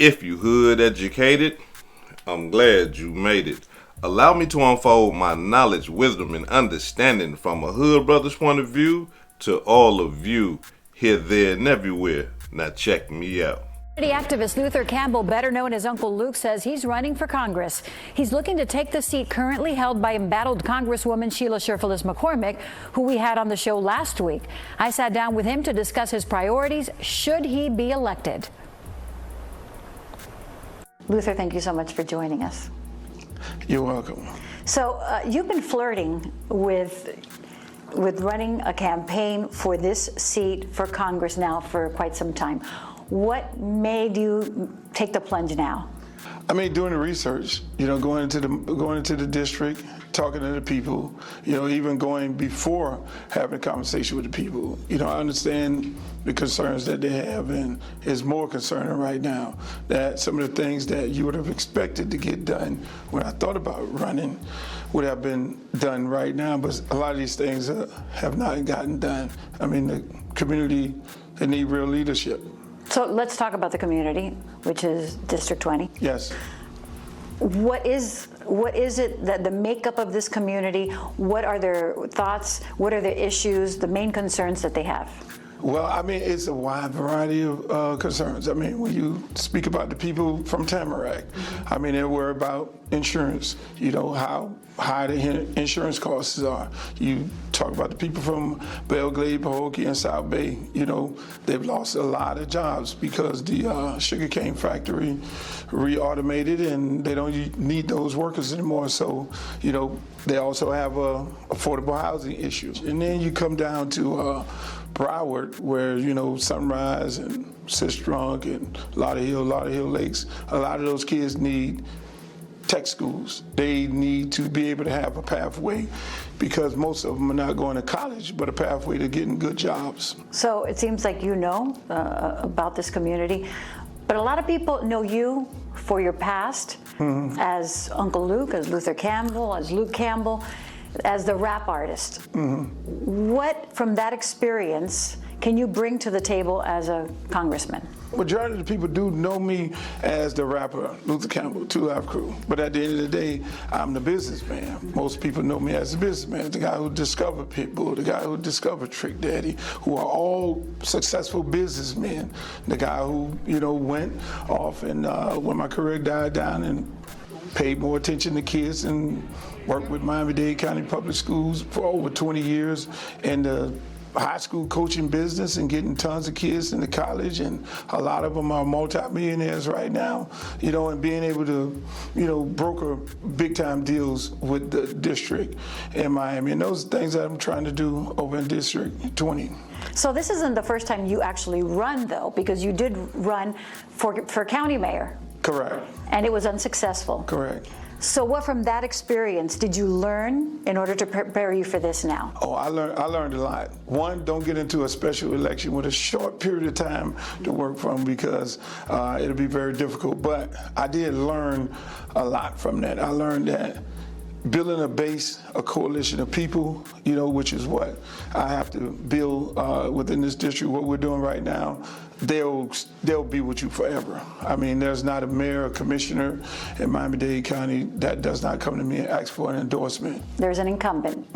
If you hood educated, I'm glad you made it. Allow me to unfold my knowledge, wisdom, and understanding from a hood brother's point of view to all of you here, there, and everywhere. Now check me out. Activist Luther Campbell, better known as Uncle Luke, says he's running for Congress. He's looking to take the seat currently held by embattled Congresswoman Sheila Sherfilis McCormick, who we had on the show last week. I sat down with him to discuss his priorities should he be elected. Luther, thank you so much for joining us. You're welcome. So you've been flirting with running a campaign for this seat for Congress now for quite some time. What made you take the plunge now? I mean, doing the research, going into the district, talking to the people, even going before having a conversation with the people. I understand the concerns that they have, and it's more concerning right now that some of the things that you would have expected to get done when I thought about running would have been done right now, but a lot of these things have not gotten done. I mean, the community, they need real leadership. So let's talk about the community, which is District 20. Yes. What is it that the makeup of this community? What are their thoughts? What are the issues, the main concerns that they have? Well, I mean, it's a wide variety of concerns. I mean, when you speak about the people from Tamarack, I mean, they worry about insurance, how high the insurance costs are. You talk about the people from Belglade, Pahokee, and South Bay, they've lost a lot of jobs because the sugarcane factory re-automated and they don't need those workers anymore. So, they also have affordable housing issues. And then you come down to Broward, where, Sunrise and Sistrunk and Lauderhill Lakes, a lot of those kids need tech schools. They need to be able to have a pathway because most of them are not going to college, but a pathway to getting good jobs. So it seems like you know about this community, but a lot of people know you for your past as Uncle Luke, as Luther Campbell, as Luke Campbell, as the rap artist. What from that experience can you bring to the table as a congressman? Majority of the people do know me as the rapper, Luther Campbell, 2 Live Crew. But at the end of the day, I'm the businessman. Most people know me as the businessman, the guy who discovered Pitbull, the guy who discovered Trick Daddy, who are all successful businessmen. The guy who, went off and when my career died down and paid more attention to kids and worked with Miami-Dade County Public Schools for over 20 years in the high school coaching business and getting tons of kids into college, and a lot of them are multi-millionaires right now, and being able to, broker big-time deals with the district in Miami. And those are things that I'm trying to do over in District 20. So this isn't the first time you actually run, though, because you did run for county mayor. Correct. And it was unsuccessful. Correct. So what from that experience did you learn in order to prepare you for this now? Oh, I learned a lot. One, don't get into a special election with a short period of time to work from because it'll be very difficult. But I did learn a lot from that. I learned that building a base, a coalition of people, which is what I have to build within this district, what we're doing right now, they'll be with you forever. I mean, there's not a mayor or commissioner in Miami-Dade County that does not come to me and ask for an endorsement. There's an incumbent,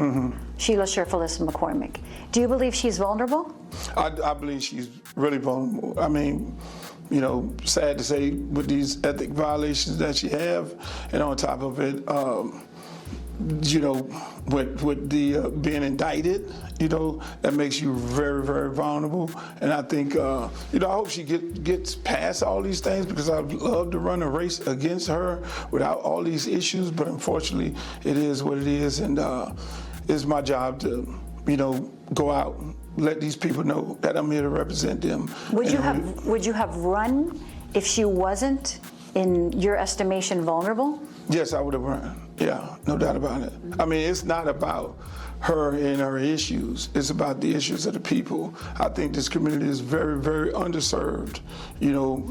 Sheila Sherfilis McCormick. Do you believe she's vulnerable? I believe she's really vulnerable. I mean, sad to say, with these ethic violations that she have, and on top of it, with the being indicted, that makes you very, very vulnerable. And I think, I hope she gets past all these things because I'd love to run a race against her without all these issues. But unfortunately, it is what it is, and it's my job to, go out and let these people know that I'm here to represent them. Would you have run if she wasn't, in your estimation, vulnerable? Yes, I would have run. Yeah, no doubt about it. I mean, it's not about her and her issues. It's about the issues of the people. I think this community is very, very underserved,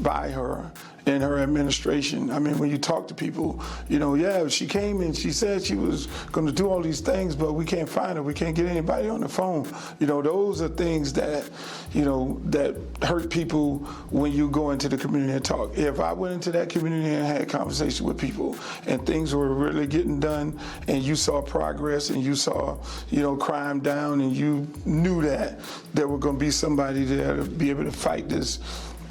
by her in her administration. I mean, when you talk to people, yeah, she came and she said she was going to do all these things, but we can't find her. We can't get anybody on the phone. Those are things that, that hurt people when you go into the community and talk. If I went into that community and had conversation with people and things were really getting done and you saw progress and you saw, crime down and you knew that there were going to be somebody there to be able to fight this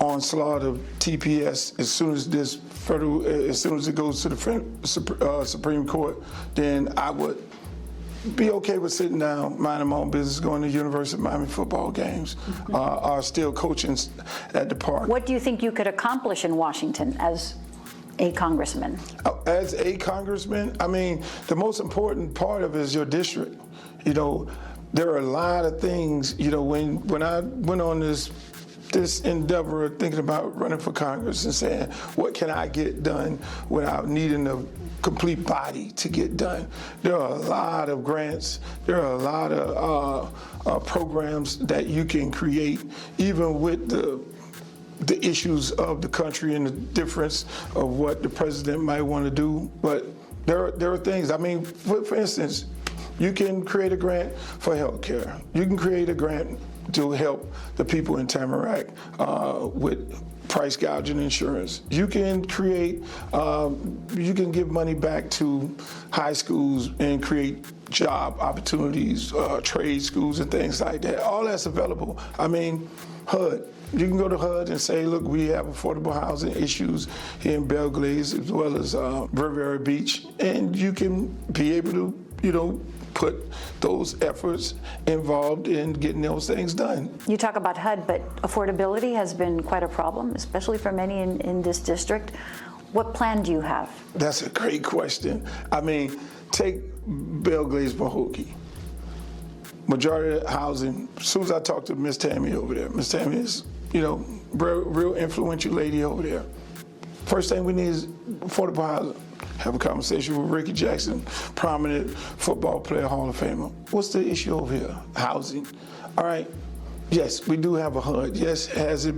onslaught of TPS as soon as it goes to the Supreme Court, then I would be okay with sitting down, minding my own business, going to University of Miami football games, or still coaching at the park. What do you think you could accomplish in Washington as a congressman? As a congressman, I mean, the most important part of it is your district. There are a lot of things, when I went on this endeavor of thinking about running for Congress and saying, what can I get done without needing a complete body to get done? There are a lot of grants. There are a lot of programs that you can create, even with the issues of the country and the difference of what the president might want to do. But there are things, I mean, for instance, you can create a grant for health care. You can create a grant to help the people in Tamarack with price gouging insurance. You can create, you can give money back to high schools and create job opportunities, trade schools and things like that. All that's available. I mean, HUD. You can go to HUD and say, look, we have affordable housing issues here in Belglades as well as Riviera Beach, and you can be able to, put those efforts involved in getting those things done. You talk about HUD, but affordability has been quite a problem, especially for many in this district. What plan do you have? That's a great question. I mean, take Belglades, Pahokee. Majority of the housing, as soon as I talk to Miss Tammy over there, Miss Tammy is, real influential lady over there. First thing we need is affordable housing. Have a conversation with Ricky Jackson, prominent football player, Hall of Famer. What's the issue over here? Housing. All right. Yes, we do have a HUD. Yes, would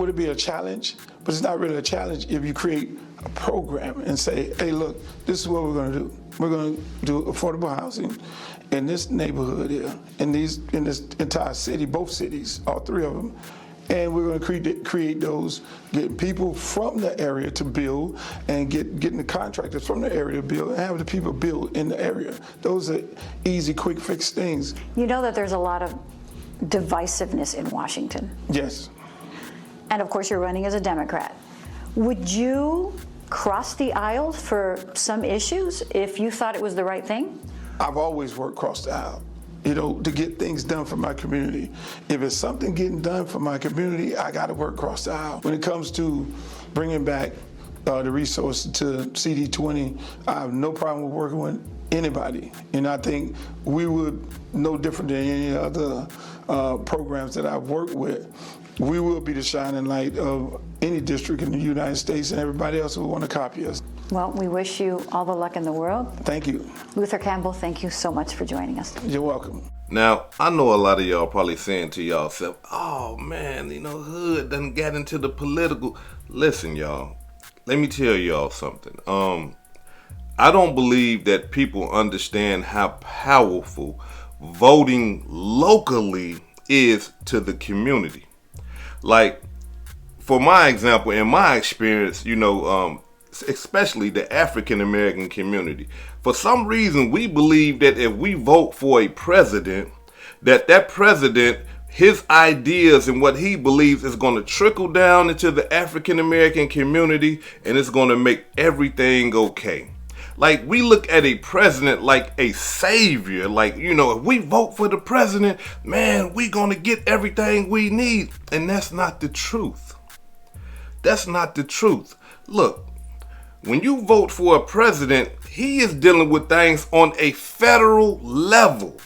it be a challenge? But it's not really a challenge if you create a program and say, hey, look, this is what we're going to do. We're going to do affordable housing in this neighborhood here, in this entire city, both cities, all three of them. And we're going to create those, get people from the area to build and getting the contractors from the area to build and have the people build in the area. Those are easy, quick fix things. You know that there's a lot of divisiveness in Washington. Yes. And of course, you're running as a Democrat. Would you cross the aisle for some issues if you thought it was the right thing? I've always worked across the aisle, to get things done for my community. If it's something getting done for my community, I got to work across the aisle. When it comes to bringing back the resources to CD20, I have no problem with working with anybody. And I think we would, no different than any other programs that I've worked with, we will be the shining light of any district in the United States and everybody else who want to copy us. Well, we wish you all the luck in the world. Thank you. Luther Campbell, thank you so much for joining us. You're welcome. Now, I know a lot of y'all probably saying to y'allself, oh man, Hood done got into the political. Listen, y'all, let me tell y'all something. I don't believe that people understand how powerful voting locally is to the community. Like, for my example, in my experience, especially the African American community, for some reason we believe that if we vote for a president, that president, his ideas and what he believes is going to trickle down into the African American community and it's going to make everything okay. Like, we look at a president like a savior. Like, if we vote for the president, man, we gonna get everything we need. And that's not the truth. That's not the truth. Look, when you vote for a president, he is dealing with things on a federal level.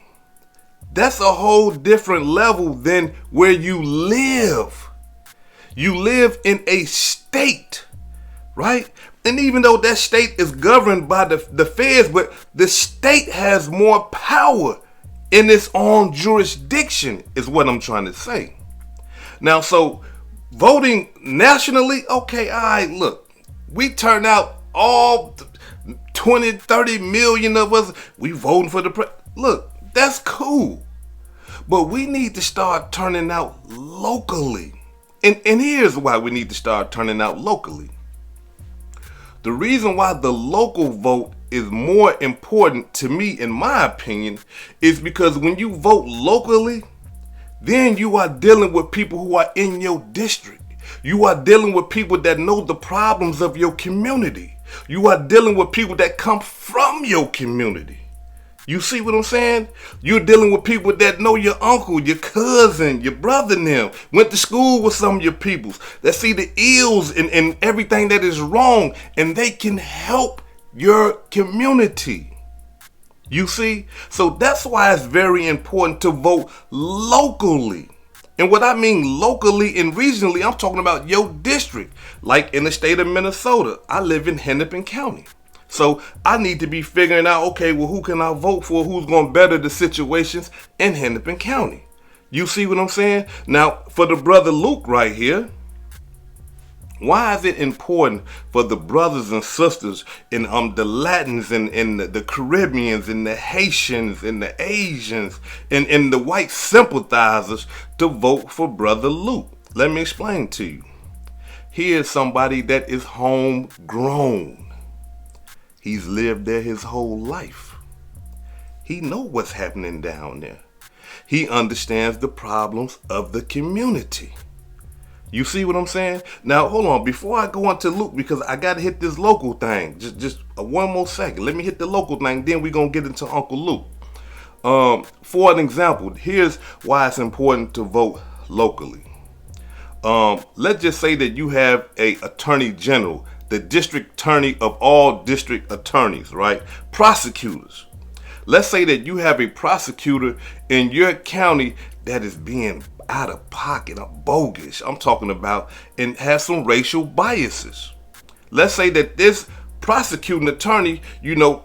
That's a whole different level than where you live. You live in a state, right? And even though that state is governed by the feds, but the state has more power in its own jurisdiction, is what I'm trying to say. Now, so Voting nationally, okay, all right, look, we turn out all 20, 30 million of us, we voting for the look, that's cool. But we need to start turning out locally. And here's why we need to start turning out locally. The reason why the local vote is more important to me, in my opinion, is because when you vote locally, then you are dealing with people who are in your district. You are dealing with people that know the problems of your community. You are dealing with people that come from your community. You see what I'm saying? You're dealing with people that know your uncle, your cousin, your brother and them, went to school with some of your peoples, that see the ills and everything that is wrong, and they can help your community. You see? So that's why it's very important to vote locally. And what I mean locally and regionally, I'm talking about your district. Like in the state of Minnesota, I live in Hennepin County. So I need to be figuring out, okay, well, who can I vote for? Who's going to better the situations in Hennepin County? You see what I'm saying? Now, for the brother Luke right here, why is it important for the brothers and sisters in the Latins and the Caribbeans and the Haitians and the Asians and the white sympathizers to vote for brother Luke? Let me explain to you. He is somebody that is homegrown. He's lived there his whole life. He knows what's happening down there. He understands the problems of the community. You see what I'm saying? Now, hold on. Before I go on to Luke, because I got to hit this local thing. Just one more second. Let me hit the local thing. Then we're going to get into Uncle Luke. For an example, here's why it's important to vote locally. Let's just say that you have a attorney general, the district attorney of all district attorneys, right? Prosecutors. Let's say that you have a prosecutor in your county that is being out of pocket, bogus, I'm talking about, and has some racial biases. Let's say that this prosecuting attorney,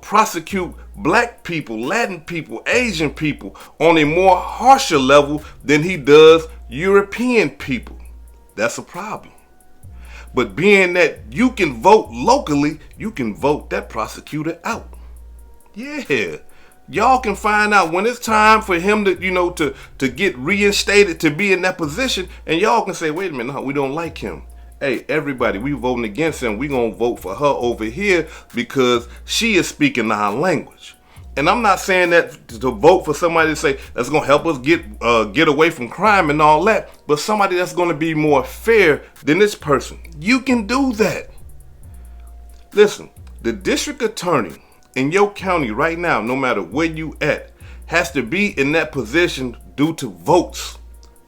prosecute black people, Latin people, Asian people on a more harsher level than he does European people. That's a problem. But being that you can vote locally, you can vote that prosecutor out. Yeah. Y'all can find out when it's time for him to get reinstated, to be in that position, and y'all can say, wait a minute, no, we don't like him. Hey, everybody, we voting against him. We gonna vote for her over here because she is speaking our language. And I'm not saying that to vote for somebody to say that's gonna help us get away from crime and all that, but somebody that's gonna be more fair than this person. You can do that. Listen, the district attorney in your county right now, no matter where you at, has to be in that position due to votes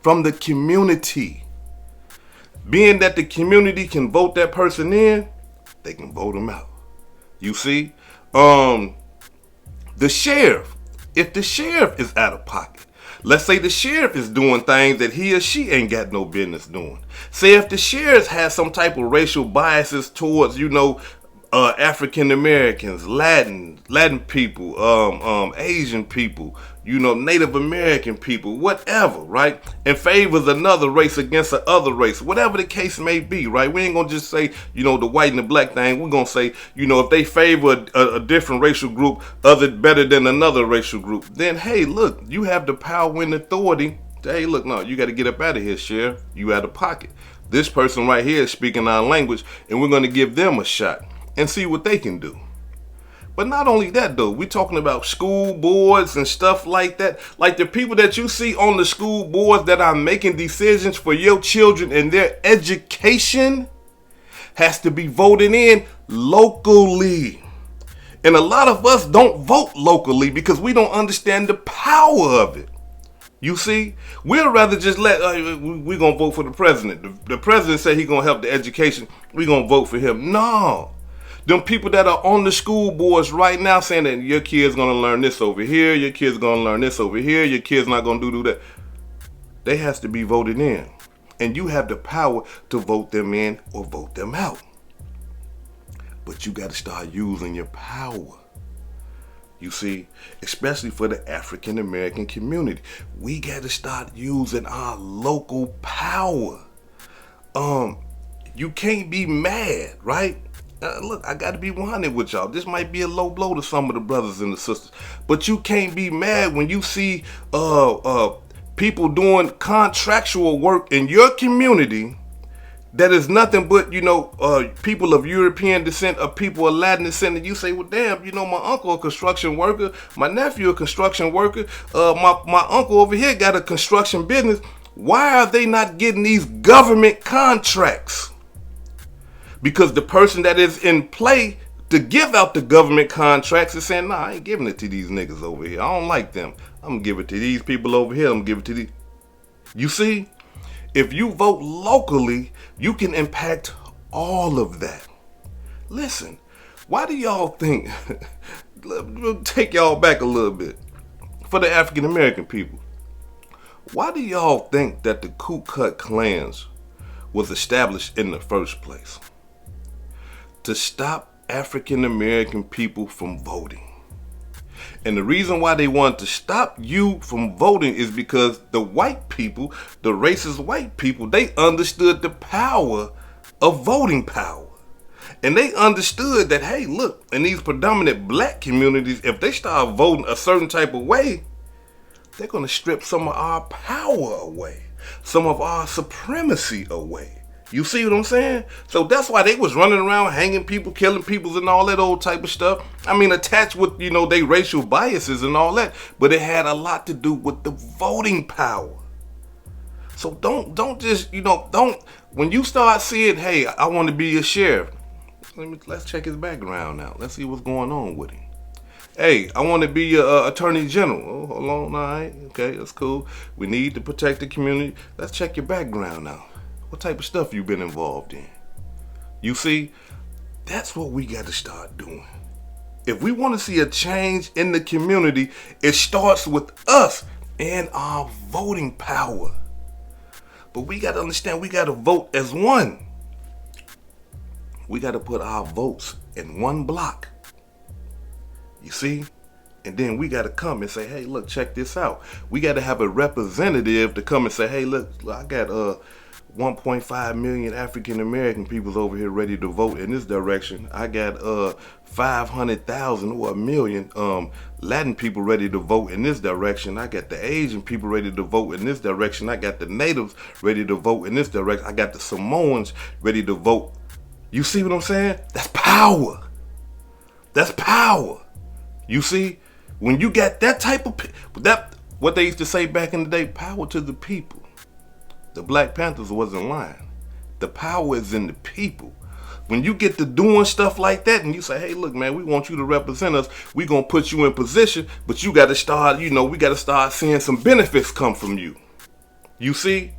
from the community. Being that the community can vote that person in, they can vote him out. You see? The sheriff, if the sheriff is out of pocket, let's say the sheriff is doing things that he or she ain't got no business doing. Say if the sheriff has some type of racial biases towards, African Americans, Latin people, Asian people, Native American people, whatever, right? And favors another race against the other race, whatever the case may be, right? We ain't gonna just say, the white and the black thing. We're gonna say, if they favor a different racial group better than another racial group, then hey, look, you have the power and authority to, hey, look, no, you got to get up out of here, sheriff. You out of pocket. This person right here is speaking our language, and we're gonna give them a shot and see what they can do. But not only that though, we're talking about school boards and stuff like that. Like the people that you see on the school boards that are making decisions for your children and their education has to be voted in locally. And a lot of us don't vote locally because we don't understand the power of it. You see, we'd rather just we're going to vote for the president. The president said he's going to help the education. We're going to vote for him. No. Them people that are on the school boards right now saying that your kid's going to learn this over here, your kid's going to learn this over here, your kid's not going to do that. They has to be voted in. And you have the power to vote them in or vote them out. But you got to start using your power. You see, especially for the African American community. We got to start using our local power. You can't be mad, right? Look, I got to be 100 with y'all. This might be a low blow to some of the brothers and the sisters, but you can't be mad when you see people doing contractual work in your community that is nothing but, people of European descent or people of Latin descent, and you say, well, damn, my uncle a construction worker, my nephew a construction worker, my uncle over here got a construction business. Why are they not getting these government contracts? Because the person that is in play to give out the government contracts is saying, nah, I ain't giving it to these niggas over here. I don't like them. I'm going to give it to these people over here. I'm going to give it to these. You see, if you vote locally, you can impact all of that. Listen, why do y'all think, we'll take y'all back a little bit, for the African American people, why do y'all think that the Ku Klux Klans was established in the first place? To stop African American people from voting. And the reason why they wanted to stop you from voting is because the white people, the racist white people, they understood the power of voting power. And they understood that, hey, look, in these predominant black communities, if they start voting a certain type of way, they're going to strip some of our power away, some of our supremacy away. You see what I'm saying? So that's why they was running around hanging people, killing people, and all that old type of stuff. I mean, attached with, they racial biases and all that. But it had a lot to do with the voting power. So don't just, when you start seeing, hey, I want to be a sheriff. Let's check his background now. Let's see what's going on with him. Hey, I want to be a attorney general. Oh, hold on, all right. Okay, that's cool. We need to protect the community. Let's check your background now. What type of stuff you been involved in? You see, that's what we got to start doing. If we want to see a change in the community, it starts with us and our voting power. But we got to understand, we got to vote as one. We got to put our votes in one block. You see? And then we got to come and say, hey, look, check this out. We got to have a representative to come and say, hey, look, I got 1.5 million African American people over here ready to vote in this direction. I got 500,000 or 1 million Latin people ready to vote in this direction. I got the Asian people ready to vote in this direction. I got the natives ready to vote in this direction. I got the Samoans ready to vote. You see what I'm saying? That's power. That's power. You see, when you got that type of what they used to say back in the day, power to the people. The Black Panthers wasn't lying. The power is in the people. When you get to doing stuff like that and you say, hey, look, man, we want you to represent us. We're going to put you in position, but you got to start, we got to start seeing some benefits come from you. You see?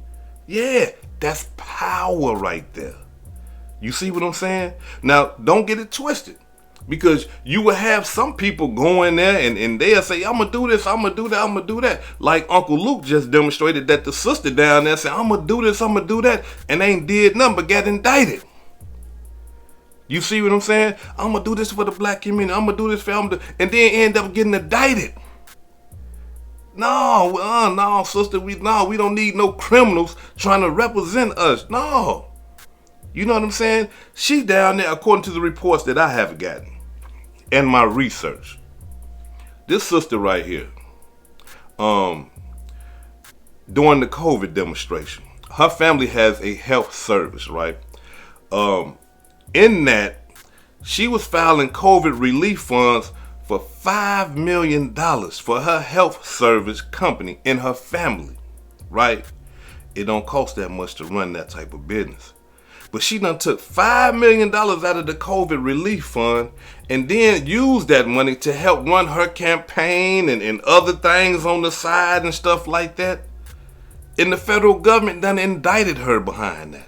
Yeah, that's power right there. You see what I'm saying? Now, don't get it twisted. Because you will have some people go in there and they'll say, I'm going to do this, I'm going to do that, I'm going to do that. Like Uncle Luke just demonstrated that the sister down there said, I'm going to do this, I'm going to do that, and ain't did nothing but got indicted. You see what I'm saying? I'm going to do this for the black community, I'm going to do this for them, and then end up getting indicted. No, sister, we don't need no criminals trying to represent us. No. You know what I'm saying? She down there, according to the reports that I have gotten and my research. This sister right here, during the COVID demonstration, her family has a health service, right? In that, she was filing COVID relief funds for $5 million for her health service company and her family, right? It don't cost that much to run that type of business. But she done took $5 million out of the COVID relief fund and then used that money to help run her campaign and other things on the side and stuff like that. And the federal government done indicted her behind that.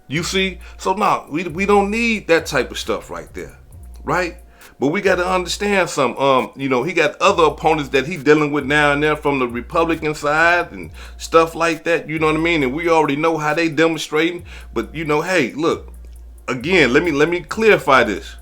You see? So no, we don't need that type of stuff right there, right? But we got to understand some, he got other opponents that he dealing with now and there from the Republican side and stuff like that, you know what I mean? And we already know how they demonstrating. But, hey, look, again, let me clarify this.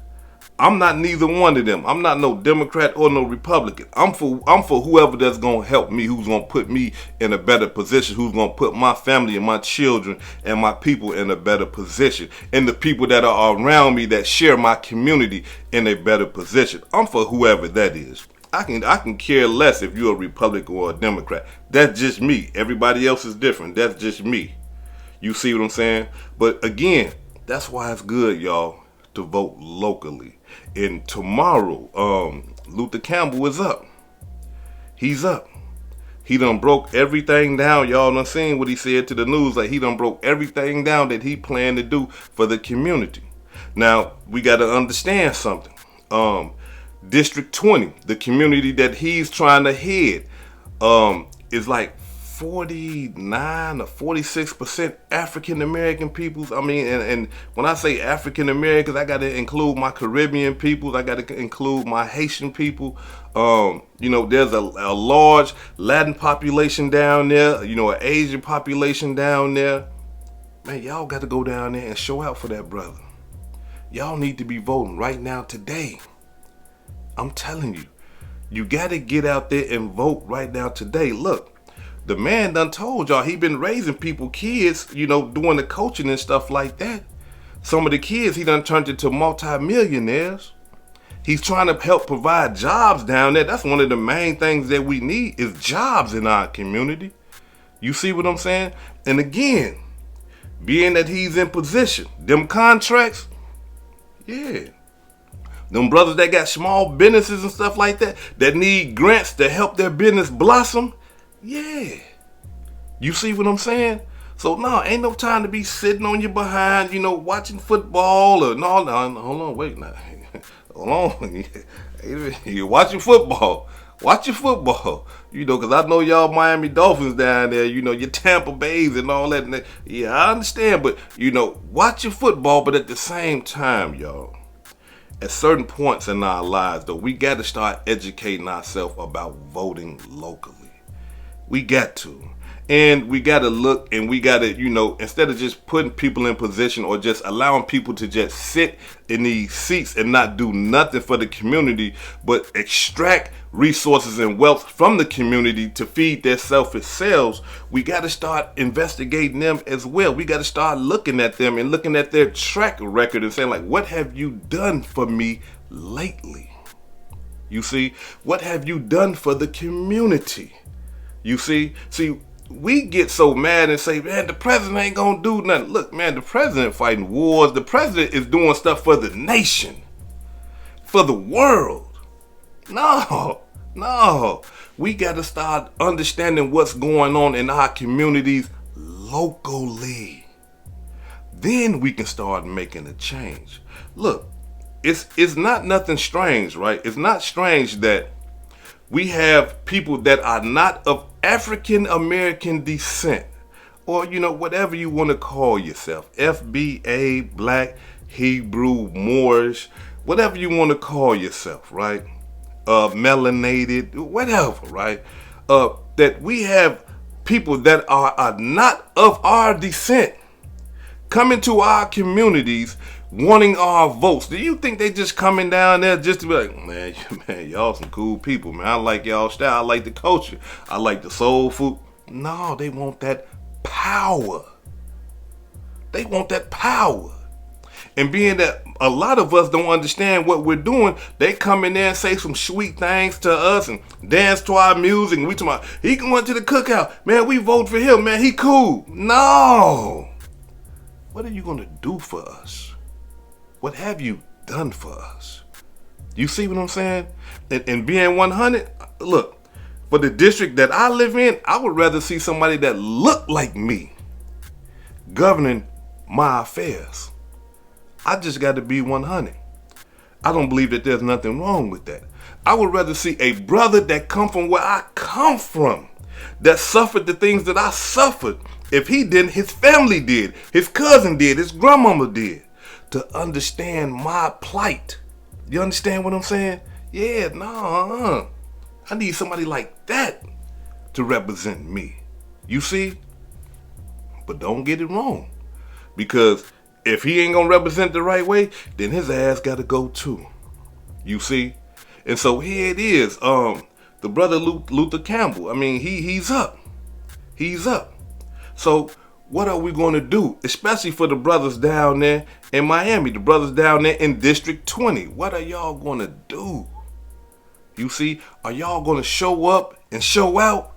I'm not neither one of them. I'm not no Democrat or no Republican. I'm for whoever that's gonna help me, who's gonna put me in a better position, who's gonna put my family and my children and my people in a better position, and the people that are around me that share my community in a better position. I'm for whoever that is. I can care less if you're a Republican or a Democrat. That's just me. Everybody else is different. That's just me. You see what I'm saying? But again, that's why it's good, y'all, to vote locally. And tomorrow, Luther Campbell is up. He's up. He done broke everything down. Y'all done seen what he said to the news. Like, he done broke everything down that he planned to do for the community. Now, we got to understand something. District 20, the community that he's trying to head, is like 49 or 46% African American peoples. I mean, and when I say African Americans, I got to include my Caribbean peoples. I got to include my Haitian people. There's a large Latin population down there. An Asian population down there. Man, y'all got to go down there and show out for that brother. Y'all need to be voting right now today. I'm telling you, you got to get out there and vote right now today. Look. The man done told y'all he been raising kids, doing the coaching and stuff like that. Some of the kids he done turned into multi-millionaires. He's trying to help provide jobs down there. That's one of the main things that we need is jobs in our community. You see what I'm saying? And again, being that he's in position, them contracts, yeah. Them brothers that got small businesses and stuff like that need grants to help their business blossom. Yeah. You see what I'm saying? So no, ain't no time to be sitting on your behind, watching football or no, hold on, wait now. Hold on. You're watching football. Watch your football. Because I know y'all Miami Dolphins down there, your Tampa Bays and all that. Yeah, I understand, but watch your football, but at the same time, y'all, at certain points in our lives, though, we got to start educating ourselves about voting locally. We got to. And we got to look and we got to, instead of just putting people in position or just allowing people to just sit in these seats and not do nothing for the community, but extract resources and wealth from the community to feed their selfish selves, we got to start investigating them as well. We got to start looking at them and looking at their track record and saying, like, what have you done for me lately? You see, what have you done for the community? You see, we get so mad and say, man, the president ain't gonna do nothing. Look, man, the president fighting wars. The president is doing stuff for the nation, for the world. No. We got to start understanding what's going on in our communities locally. Then we can start making a change. Look, it's not nothing strange, right? It's not strange that we have people that are not of African American descent, or whatever you want to call yourself, FBA, Black, Hebrew, Moorish, whatever you want to call yourself, right? Melanated, whatever, right? That we have people that are not of our descent coming to our communities wanting our votes. Do you think they just coming down there just to be like, man, y'all some cool people, man. I like y'all style. I like the culture. I like the soul food. No, they want that power. They want that power. And being that a lot of us don't understand what we're doing, they come in there and say some sweet things to us and dance to our music. And we talk about, he going to the cookout. Man, we vote for him. Man, he cool. No. What are you going to do for us? What have you done for us? You see what I'm saying? And being 100, look, for the district that I live in, I would rather see somebody that looked like me governing my affairs. I just got to be 100. I don't believe that there's nothing wrong with that. I would rather see a brother that come from where I come from, that suffered the things that I suffered. If he didn't, his family did, his cousin did, his grandmama did, to understand my plight. You understand what I'm saying? Yeah, no, I need somebody like that to represent me. You see? But don't get it wrong. Because if he ain't gonna represent the right way, then his ass gotta go too. You see? And so here it is. The brother Luther Campbell, I mean, he's up. He's up. So what are we going to do? Especially for the brothers down there in Miami, the brothers down there in District 20. What are y'all going to do? You see, are y'all going to show up and show out?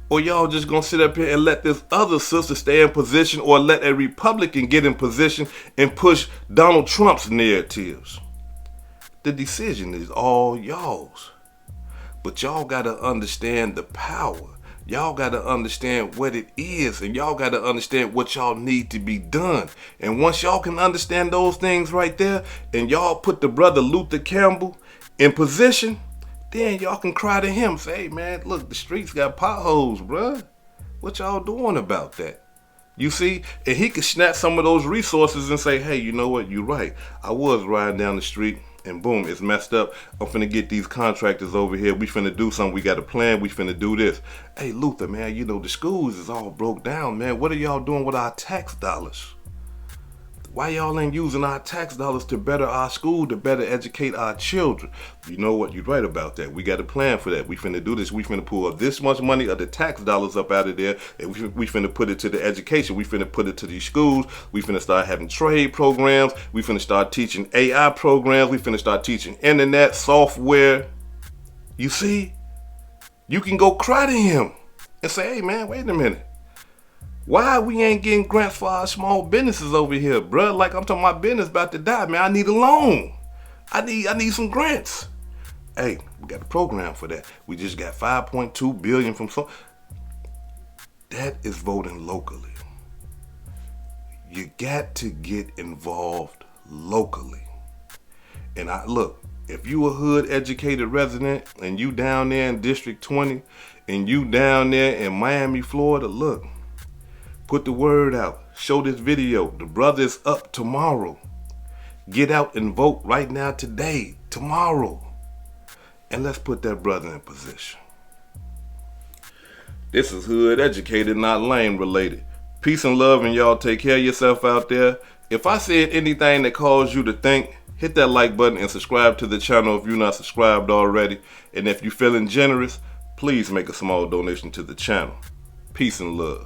Or y'all just going to sit up here and let this other sister stay in position, or let a Republican get in position and push Donald Trump's narratives? The decision is all y'all's. But y'all got to understand the power. Y'all got to understand what it is, and y'all got to understand what y'all need to be done. And once y'all can understand those things right there, and y'all put the brother Luther Campbell in position, then y'all can cry to him, say, hey man, look, the streets got potholes, bruh. What y'all doing about that? You see? And he could snatch some of those resources and say, hey, you know what? You're right. I was riding down the street and boom, it's messed up. I'm finna get these contractors over here. We finna do something. We got a plan. We finna do this. Hey, Luther, man, you know, the schools is all broke down, man. What are y'all doing with our tax dollars? Why y'all ain't using our tax dollars to better our school, to better educate our children? You know what? You're right about that. We got a plan for that. We finna do this. We finna pull this much money of the tax dollars up out of there, and we finna put it to the education. We finna put it to these schools. We finna start having trade programs. We finna start teaching AI programs. We finna start teaching internet, software. You see? You can go cry to him and say, hey man, wait a minute. Why we ain't getting grants for our small businesses over here, bruh? Like, I'm talking, my business about to die, man. I need a loan. I need some grants. Hey, we got a program for that. We just got $5.2 billion from some. That is voting locally. You got to get involved locally. And look, if you a hood educated resident and you down there in District 20 and you down there in Miami, Florida, look. Put the word out. Show this video. The brother is up tomorrow. Get out and vote right now, today, tomorrow. And let's put that brother in position. This is Hood Educated, not Lane Related. Peace and love, and y'all take care of yourself out there. If I said anything that caused you to think, hit that like button and subscribe to the channel if you're not subscribed already. And if you're feeling generous, please make a small donation to the channel. Peace and love.